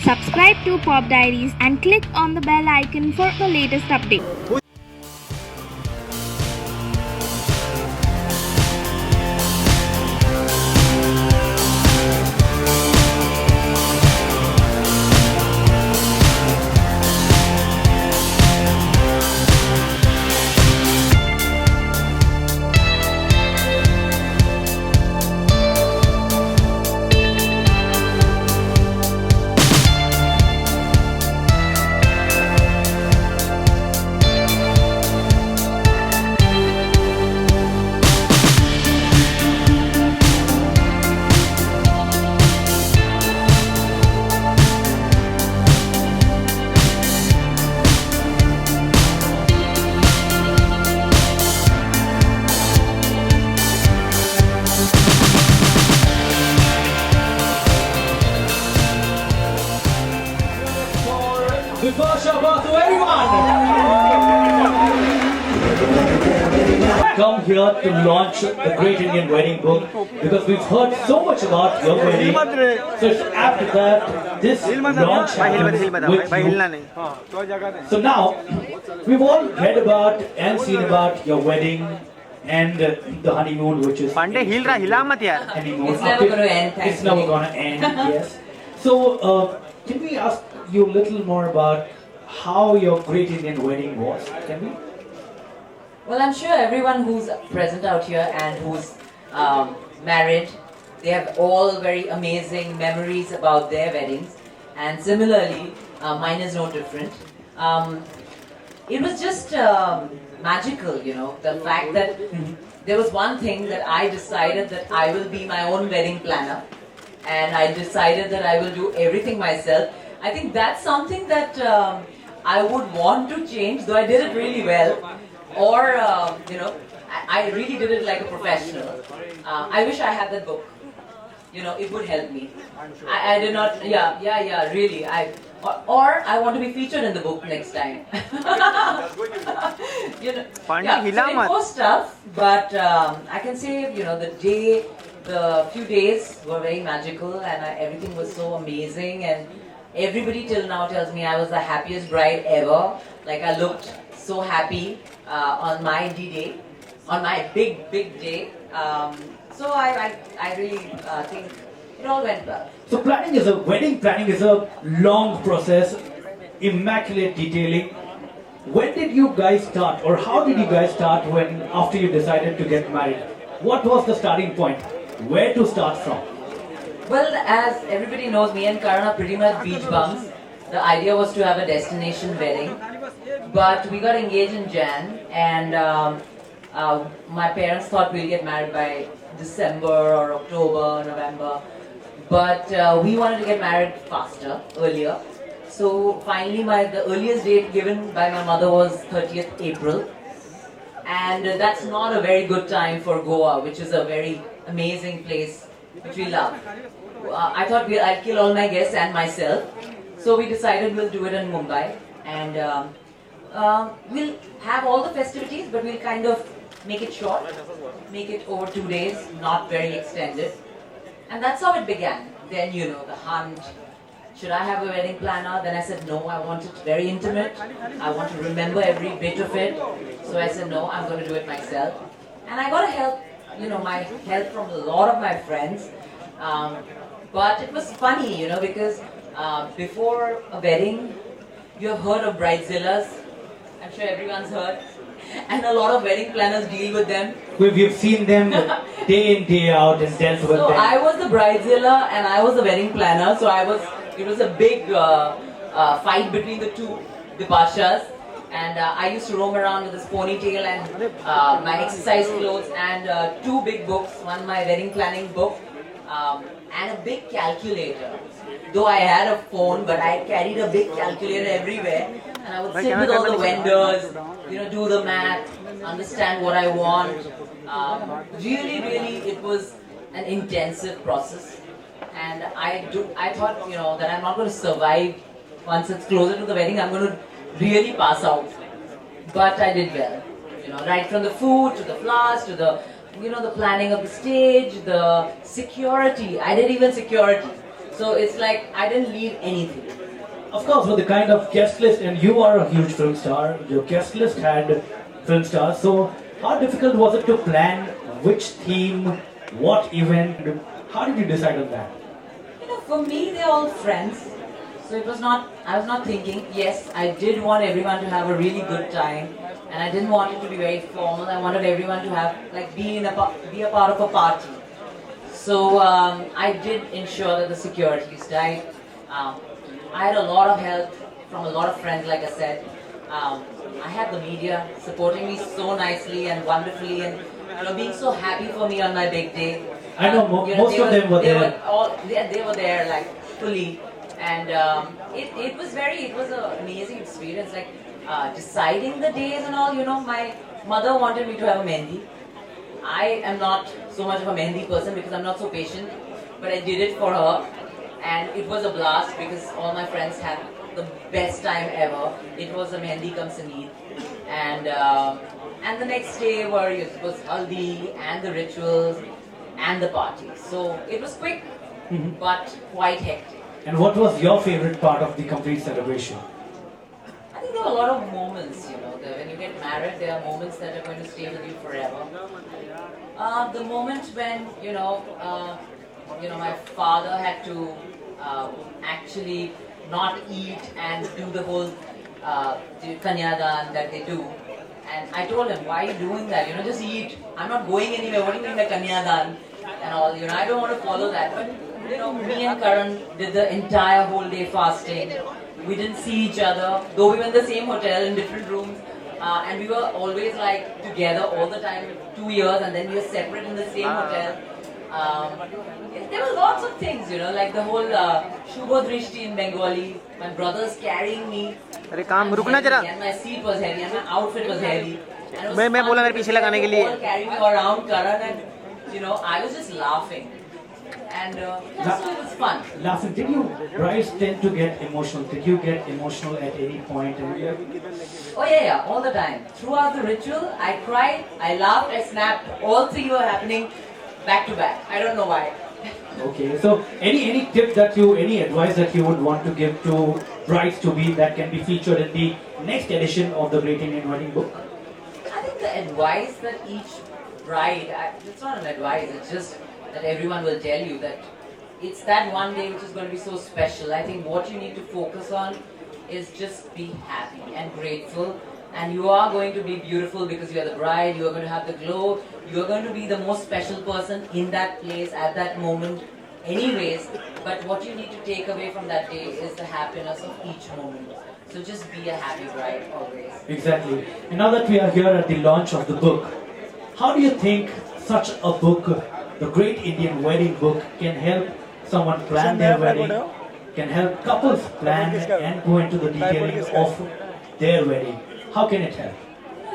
Subscribe to Pop Diaries and click on the bell icon for the latest update. Bipasha Basu, everyone! Come here to launch the Great Indian Wedding Book because we've heard so much about your wedding. So after that, this launch happens with you. So now, we've all read about and seen about your wedding and the honeymoon, which is honeymoon. It's never going to end. It's never going to end. Yes. So, can we ask you a little more about how your Great Indian Wedding was? Can we? Well, I'm sure everyone who's present out here and who's married, they have all very amazing memories about their weddings. And similarly, mine is no different. It was just magical, you know, the fact that there was one thing that I decided that I will be my own wedding planner. And I decided that I will do everything myself. I think that's something that I would want to change, though I did it really well. Or, you know, I really did it like a professional. I wish I had that book. You know, it would help me. I did not, really. Or I want to be featured in the book next time. You know, so it was tough, but I can say, you know, the few days were very magical and everything was so amazing, and everybody till now tells me I was the happiest bride ever. Like I looked so happy on my D-Day, on my big day. So I really think it all went well. So wedding planning is a long process, immaculate detailing. When did you guys start, or how did you guys start after you decided to get married? What was the starting point? Where to start from? Well, as everybody knows, me and Karan are pretty much beach bums. The idea was to have a destination wedding, but we got engaged in Jan, and my parents thought we'll get married by December or October, November, but we wanted to get married faster, earlier. So finally, the earliest date given by my mother was 30th April, and that's not a very good time for Goa, which is a very amazing place which we love. I thought I'd kill all my guests and myself, so we decided we'll do it in Mumbai, and we'll have all the festivities, but we'll kind of make it short, make it over 2 days, not very extended, and that's how it began. Then, you know, the hunt. Should I have a wedding planner? Then I said no, I want it very intimate. I want to remember every bit of it. So I said no, I'm going to do it myself. And I got help, you know, my help from a lot of my friends. But it was funny, you know, because before a wedding, you have heard of bridezillas. I'm sure everyone's heard. And a lot of wedding planners deal with them. We've seen them day in, day out and dealt with them. So I was the bridezilla and I was the wedding planner. So it was a big fight between the two Bipashas. And I used to roam around with this ponytail and my exercise clothes and 2 big books. One my wedding planning book and a big calculator. Though I had a phone, but I carried a big calculator everywhere. And I would sit with all the vendors, you know, do the math, understand what I want. Really, it was an intensive process. And I thought, you know, that I'm not going to survive once it's closer to the wedding. I'm going to really pass out. But I did well. You know, right from the food to the flowers to the planning of the stage, the security. I did even security. So it's like I didn't leave anything. Of course, with the kind of guest list, and you are a huge film star, your guest list had film stars. So, how difficult was it to plan which theme, what event? How did you decide on that? You know, for me, they're all friends. So it was not, I was not thinking, yes, I did want everyone to have a really good time. And I didn't want it to be very formal. I wanted everyone to have, like, be a part of a party. So I did ensure that the security is tight. I had a lot of help from a lot of friends, like I said. I had the media supporting me so nicely and wonderfully, and being so happy for me on my big day. I know most of them were there. They were there like fully, and it was an amazing experience. Like deciding the days and all. My mother wanted me to have a mehndi. I am not so much of a mehndi person because I'm not so patient, but I did it for her. And it was a blast because all my friends had the best time ever. It was a mehndi cum sangeet, and the next day was haldi and the rituals and the party. So it was quick, but quite hectic. And what was your favorite part of the complete celebration? I think there were a lot of moments. That when you get married, there are moments that are going to stay with you forever. The moment when my father had to actually not eat and do the whole kanyadan that they do. And I told him, why are you doing that? Just eat. I'm not going anywhere. What do you mean by kanyadan? And all, I don't want to follow that. But, me and Karan did the entire whole day fasting. We didn't see each other, though we were in the same hotel in different rooms. And we were always like together all the time, 2 years, and then we were separate in the same hotel. There were lots of things, like the whole Shubho Drishti in Bengali. My brothers carrying me. And my seat was heavy, and my outfit was heavy. And it was all carrying me around Karan, and I was just laughing. And so it was fun. Laughing. Did you brides tend to get emotional? Did you get emotional at any point? Oh yeah, all the time. Throughout the ritual, I cried, I laughed, I snapped. All three were happening back to back. I don't know why. Okay, so any tip any advice that you would want to give to brides to be that can be featured in the next edition of the Great Indian Wedding book? I think the advice that each bride, it's not an advice, it's just that everyone will tell you that it's that one day which is going to be so special. I think what you need to focus on is just be happy and grateful. And you are going to be beautiful because you are the bride, you are going to have the glow, you are going to be the most special person in that place at that moment anyways. But what you need to take away from that day is the happiness of each moment. So just be a happy bride always. Exactly. And now that we are here at the launch of the book, how do you think such a book, the Great Indian Wedding book, can help someone plan their wedding, can help couples plan and go into the detailing of their wedding? How can it help?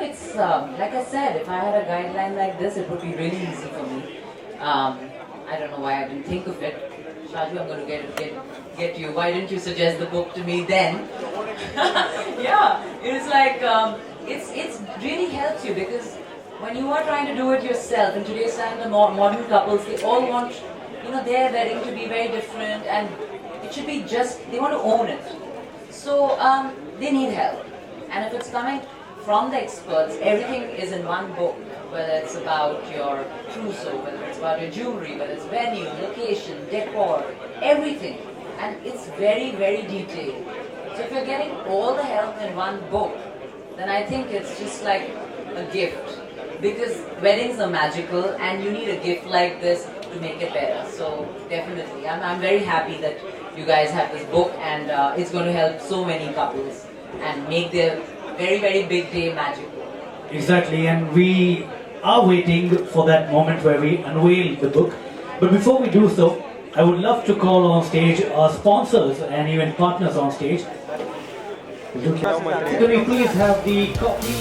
It's like I said, if I had a guideline like this, it would be really easy for me. I don't know why I didn't think of it. Shaju, I'm going to get you. Why didn't you suggest the book to me then? Yeah, it's like it's really helps you because when you are trying to do it yourself, in today's time, the modern couples, they all want their wedding to be very different, and it should be they want to own it. So they need help. And if it's coming from the experts, everything is in one book, whether it's about your trousseau, whether it's about your jewelry, whether it's venue, location, decor, everything. And it's very, very detailed. So if you're getting all the help in one book, then I think it's just like a gift. Because weddings are magical and you need a gift like this to make it better. So definitely, I'm very happy that you guys have this book, and it's going to help so many couples and make their very, very big day magical. Exactly, and we are waiting for that moment where we unveil the book. But before we do so, I would love to call on stage our sponsors and even partners on stage. Can we please have the copy?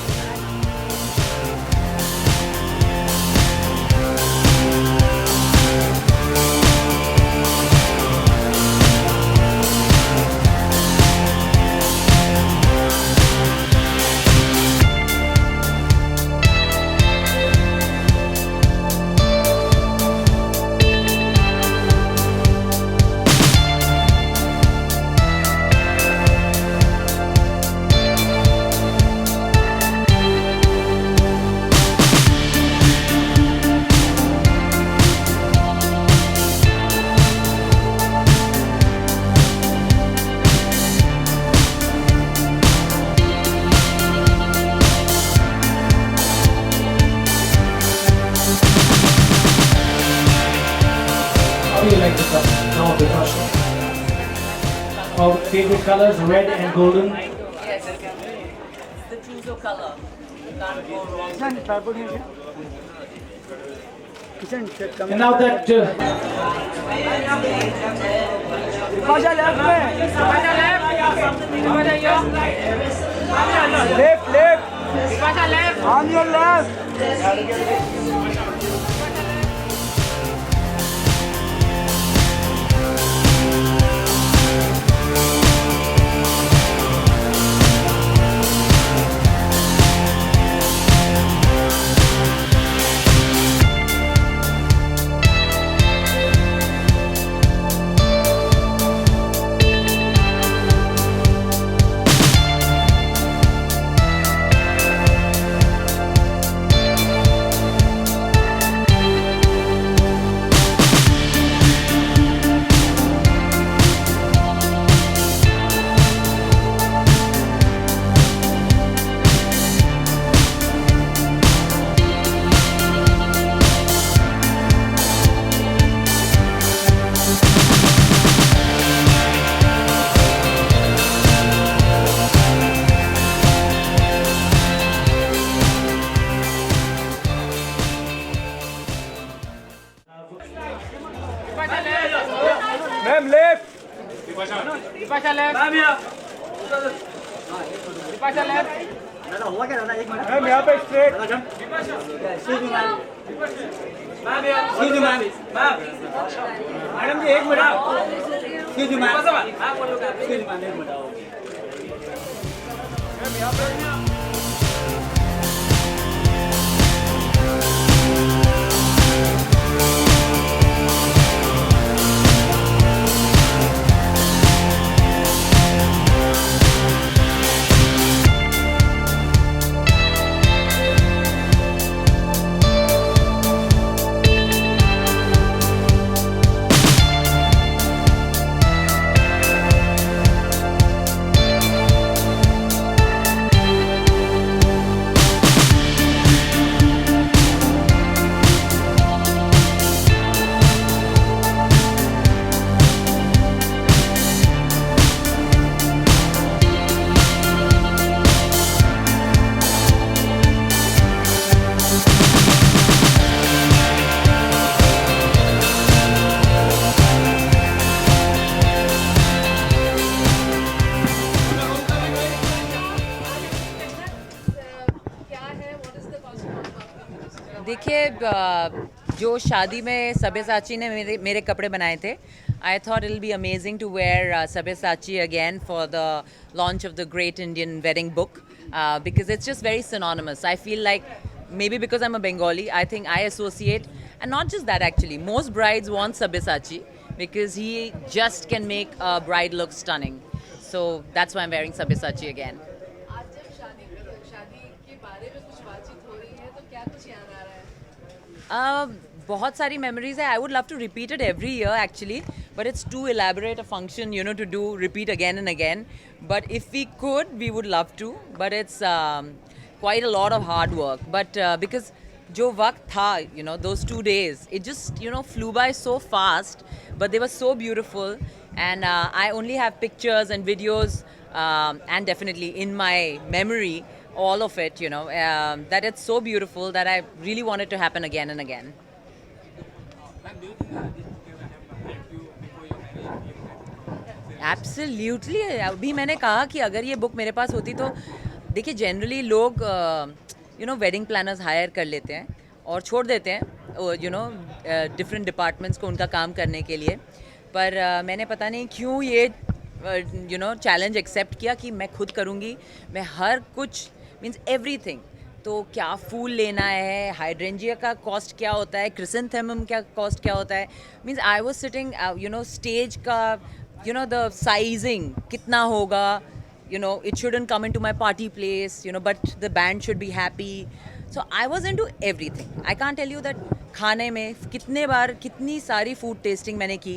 our favorite colors, red and golden. Yes. It's the trousseau color. Can't go wrong. And now that left. On your left. Ma'am, left. Bipasha left. Ma'am, here. Bipasha left. Ma'am, यहाँ पे straight. Excuse me, ma'am. Ma'am, here. Excuse me, ma'am. Ma'am. Madam जी एक minute. Excuse me, ma'am. Excuse me, ma'am. एक minute. Ma'am, यहाँ पे. देखिए जो शादी में सब्यसाची ने मेरे कपड़े बनाए थे, I thought it'll be amazing to wear Sabyasachi again for the launch of the Great Indian Wedding Book because it's just very synonymous. I feel like maybe because I'm a Bengali, I think I associate, and not just that actually, most brides want Sabyasachi because he just can make a bride look stunning. So that's why I'm wearing Sabyasachi again. बहुत सारी memories है. I would love to repeat it every year actually, but it's too elaborate a function, you know, to do repeat again and again. But if we could, we would love to. But it's quite a lot of hard work. But because जो वक्त था, you know, those 2 days, it just, you know, flew by so fast. But they were so beautiful, and I only have pictures and videos, and definitely in my memory, all of it, you know, that it's so beautiful that I really want it to happen again and again. Absolutely. अभी मैंने कहा कि अगर ये book मेरे पास होती तो देखिए जनरली लोग you know wedding planners hire कर लेते हैं और छोड़ देते हैं यू नो डिफरेंट डिपार्टमेंट्स को उनका काम करने के लिए, पर मैंने पता नहीं क्यों ये यू नो चैलेंज एक्सेप्ट किया कि मैं खुद करूँगी. मैं हर कुछ मीन्स एवरीथिंग, तो क्या फूल लेना है, हाइड्रेंजिया का कॉस्ट क्या होता है, क्रिसेंथेमम का कॉस्ट क्या होता है, means I was sitting you know stage का you know the sizing kitna hoga, you know it shouldn't come into my party place, you know, but the band should be happy. So I was into everything. I can't tell you that खाने में कितने बार कितनी सारी food tasting मैंने की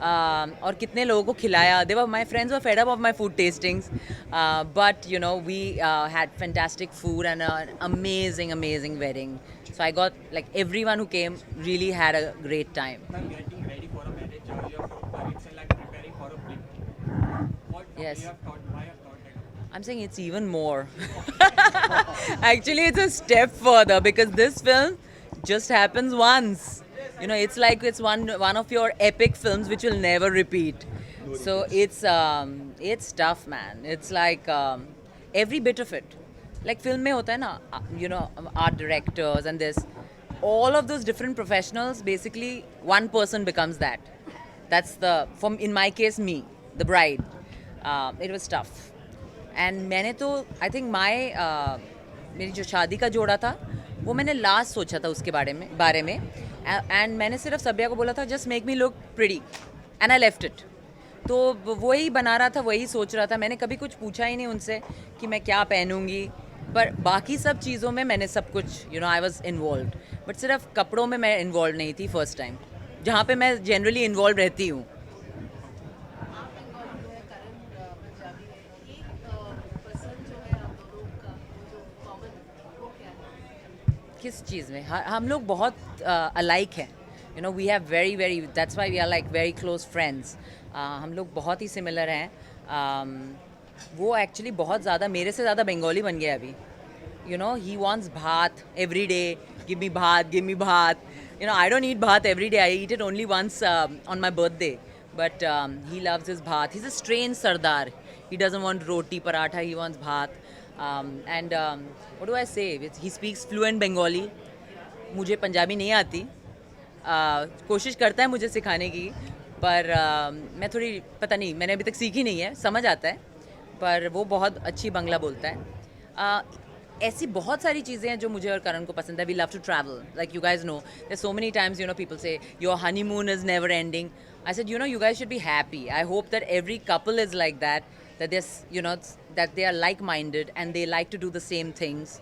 और कितने लोगों को खिलाया. They were my friends were fed up of my food tastings, but you know we had fantastic food and an amazing wedding. So I got like everyone who came really had a great time. Getting ready for a marriage, you're it's like preparing for a Yes. I'm saying it's even more. Actually, it's a step further because this film just happens once. You know, it's like it's one of your epic films which will never repeat. So it's tough, man. It's like every bit of it. Like film में होता है ना, you know, art directors and this, all of those different professionals. Basically, one person becomes that. That's the, from in my case, me, the bride. It was tough. And मैंने तो I think मेरी जो शादी का जोड़ा था वो मैंने लास्ट सोचा था उसके बारे में एंड मैंने सिर्फ सब्या को बोला था just make me look pretty and I left it. तो वही बना रहा था, वही सोच रहा था. मैंने कभी कुछ पूछा ही नहीं उनसे कि मैं क्या पहनूंगी, पर बाकी सब चीज़ों में मैंने सब कुछ, you know, I was involve. But सिर्फ कपड़ों में मैं इन्वॉल्व नहीं थी फर्स्ट टाइम, जहाँ पे मैं जनरली इन्वॉल्व रहती हूँ. किस चीज़ में? हम लोग बहुत अलाइक हैं. You know, we have very that's why we are like very close friends. हम लोग बहुत ही सिमिलर हैं. वो एक्चुअली बहुत ज़्यादा, मेरे से ज़्यादा बंगाली बन गया अभी. You know, he wants bhat every day. Give me bhat. You know, I don't eat bhat every day. I eat it only once on my birthday. But he loves his bhat. He's a strange Sardar. He doesn't want roti, paratha. He wants bhat. And what do I say? He speaks fluent Bengali. मुझे पंजाबी नहीं आती. कोशिश करता है मुझे सिखाने की, पर मैं थोड़ी, पता नहीं, मैंने अभी तक सीखी नहीं है. समझ आता है, पर वो बहुत अच्छी बंगला बोलता है. ऐसी बहुत सारी चीज़ें हैं जो मुझे और करण को पसंद है. We love to travel, like you guys know. There so many times, you know, people say your honeymoon is never ending. I said, you know, you guys should be happy. I hope that every couple is like that, that there's, you know, that they are like-minded and they like to do the same things.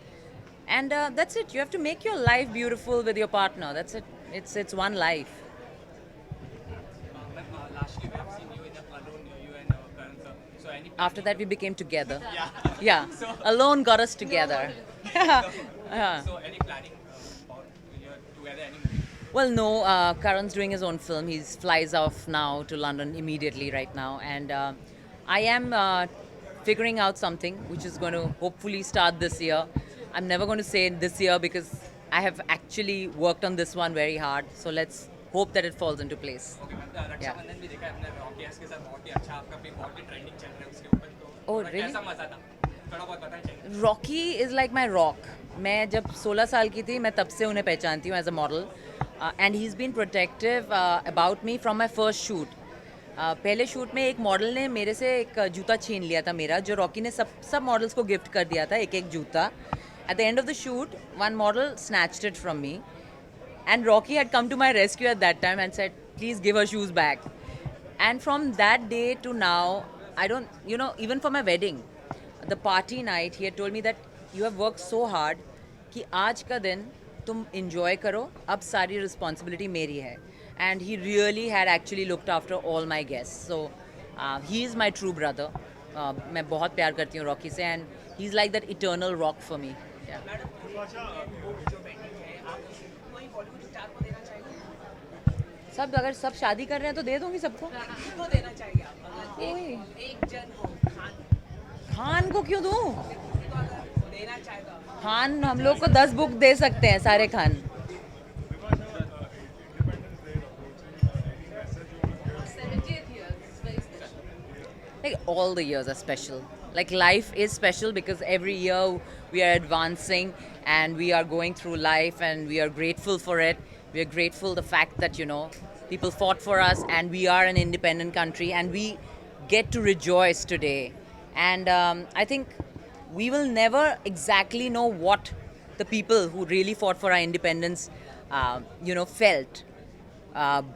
And that's it. You have to make your life beautiful with your partner. That's it. It's one life. Lastly, we have seen you in a Alone, you and Karan sir. So any After that, we became together. Yeah. Yeah. So- Alone got us together. So any planning about you're together any movie? Well, no, Karan's doing his own film. He flies off now to London immediately right now. And I am figuring out something which is going to hopefully start this year. I'm never going to say this year because I have actually worked on this one very hard. So let's hope that it falls into place. Okay, ma'am, Rakshabandhan भी देखा है हमने Rocky के साथ. बहुत ही अच्छा, आपका भी बहुत ही ट्रेंडिंग चल रहा है उसके ऊपर. तो Oh, really? कैसा मजा था? थोड़ा बहुत बताएं चलिए. Rocky is like my rock. मैं जब 16 साल की थी, मैं तब से उन्हें पहचानती हूँ as a model. And he is been protective about me from my first shoot. पहले शूट में एक मॉडल ने मेरे से एक जूता छीन लिया था मेरा, जो रॉकी ने सब मॉडल्स को गिफ्ट कर दिया था, एक जूता. At the end of the shoot, one model snatched it from me. And Rocky had come to my rescue at that time and said, please give her shoes back. And from that day to now, I don't, you know, even for my wedding, the party night, he had told me that you have worked so hard कि आज का दिन तुम enjoy करो, अब सारी responsibility मेरी है. And he really had actually looked after all my guests. So he is my true brother. मैं बहुत प्यार करती हूँ रॉकी से, and he's like that eternal rock for me. Yeah. सब, अगर सब शादी कर रहे हैं तो दे दूंगी सबको. किसको देना चाहिए आप? अगर एक जन हो, खान को क्यों दूं? देना चाहेगा. खान हम लोग को 10 बुक दे सकते हैं, सारे Khan. 70th year is very special. Like all the years are special. Like life is special because every year we are advancing and we are going through life and we are grateful for it. We are grateful the fact that, you know, people fought for us and we are an independent country and we get to rejoice today. And I think we will never exactly know what the people who really fought for our independence, you know, felt.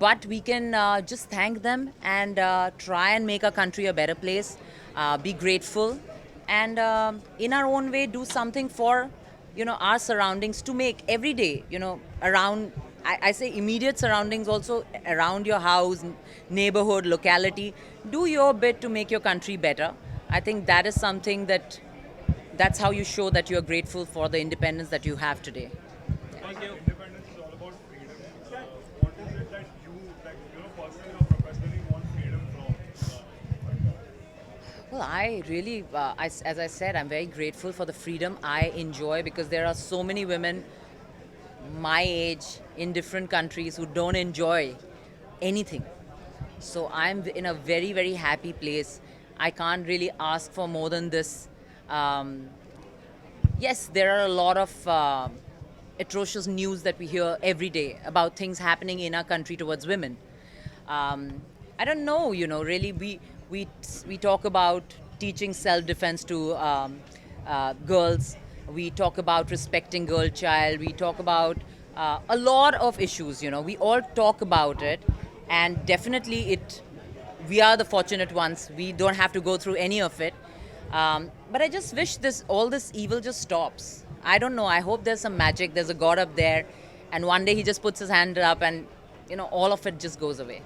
But we can just thank them and try and make our country a better place, be grateful, and in our own way do something for, you know, our surroundings, to make every day, you know, around, I say immediate surroundings, also around your house, neighborhood, locality, do your bit to make your country better. I think that is something that's how you show that you are grateful for the independence that you have today. Thank you. Independence is all about freedom. What is it that you, like, you know, personally or professionally want freedom from? Well, I really, as I said, I'm very grateful for the freedom I enjoy because there are so many women my age in different countries who don't enjoy anything. So I'm in a very, very happy place. I can't really ask for more than this. Yes, there are a lot of atrocious news that we hear every day about things happening in our country towards women. I don't know, really we talk about teaching self-defense to girls. We talk about respecting girl child. We talk about a lot of issues, We all talk about it, and definitely we are the fortunate ones. We don't have to go through any of it. But I just wish all this evil just stops. I don't know. I hope there's some magic. There's a God up there, and one day he just puts his hand up, and all of it just goes away.